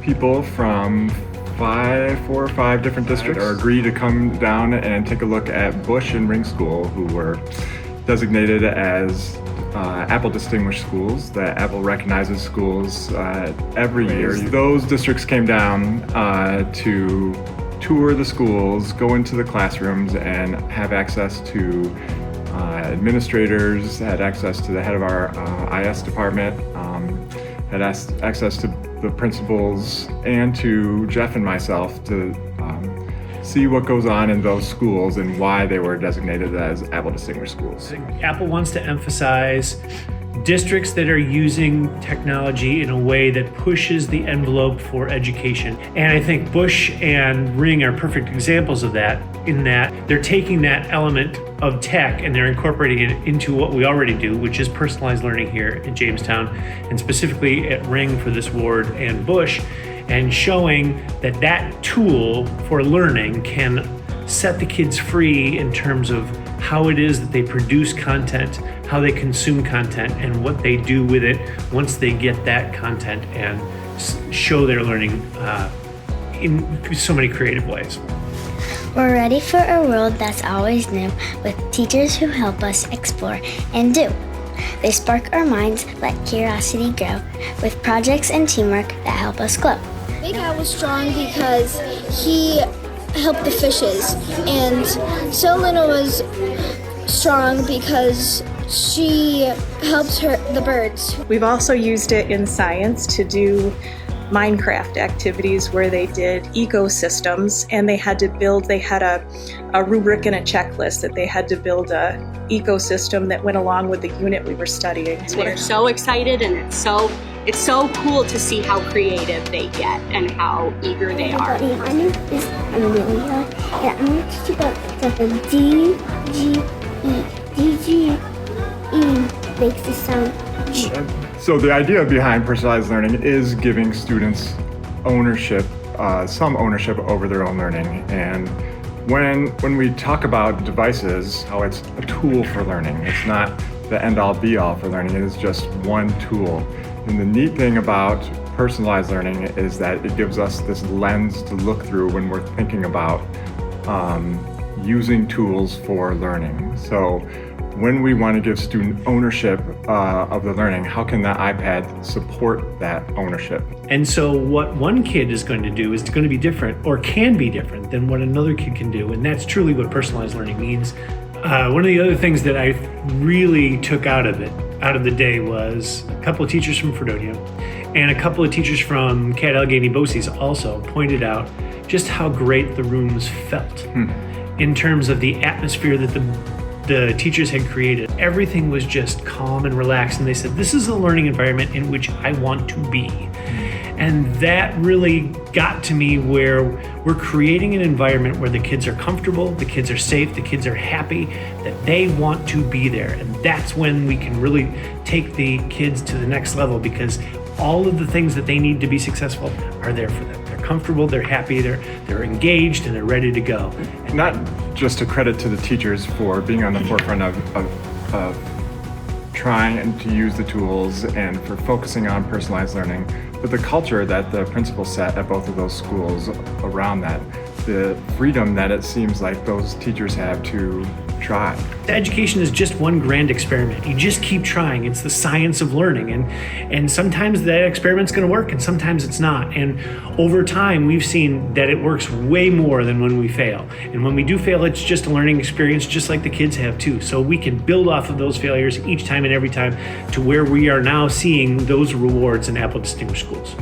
people from four or five different districts agree to come down and take a look at Bush and Ring School, who were designated as Apple Distinguished Schools. That Apple recognizes schools every year. Those districts came down to tour the schools, go into the classrooms, and have access to administrators, had access to the head of our IS department, had access to the principals, and to Jeff and myself to see what goes on in those schools and why they were designated as Apple Distinguished Schools. Apple wants to emphasize districts that are using technology in a way that pushes the envelope for education. And I think Bush and Ring are perfect examples of that, in that they're taking that element of tech and they're incorporating it into what we already do, which is personalized learning here in Jamestown, and specifically at Ring for this ward and Bush, and showing that that tool for learning can set the kids free in terms of how it is that they produce content, how they consume content, and what they do with it once they get that content and show their learning in so many creative ways. We're ready for a world that's always new, with teachers who help us explore and do. They spark our minds, let curiosity grow, with projects and teamwork that help us glow. Big Cat was strong because he helped the fishes, and So Little was strong because she helped the birds. We've also used it in science to do Minecraft activities where they did ecosystems, and they had a rubric and a checklist that they had to build a ecosystem that went along with the unit we were studying. They're so excited, and it's so cool to see how creative they get and how eager they are. My name is Amelia, and I'm going to teach you about something D-G-E. D-G-E makes the sound G. So the idea behind personalized learning is giving students ownership, some ownership over their own learning. And when we talk about devices, how it's a tool for learning, it's not the end-all be-all for learning, it is just one tool. And the neat thing about personalized learning is that it gives us this lens to look through when we're thinking about using tools for learning. So when we want to give student ownership of the learning, how can the iPad support that ownership? And so what one kid is going to do is going to be different, or can be different, than what another kid can do. And that's truly what personalized learning means. One of the other things that I really took out of the day was a couple of teachers from Fredonia and a couple of teachers from Cat Allegheny BOCES also pointed out just how great the rooms felt in terms of the atmosphere that the teachers had created. Everything was just calm and relaxed, and they said, this is a learning environment in which I want to be. And that really got to me, where we're creating an environment where the kids are comfortable, the kids are safe, the kids are happy, that they want to be there. And that's when we can really take the kids to the next level, because all of the things that they need to be successful are there for them. They're comfortable, they're happy, they're engaged, and they're ready to go. Not just a credit to the teachers for being on the forefront of trying to use the tools and for focusing on personalized learning, but the culture that the principals set at both of those schools around that, the freedom that it seems like those teachers have to try. Education is just one grand experiment. You just keep trying. It's the science of learning, and sometimes that experiment's going to work and sometimes it's not. And over time, we've seen that it works way more than when we fail. And when we do fail, it's just a learning experience, just like the kids have too. So we can build off of those failures each time and every time to where we are now seeing those rewards in Apple Distinguished Schools.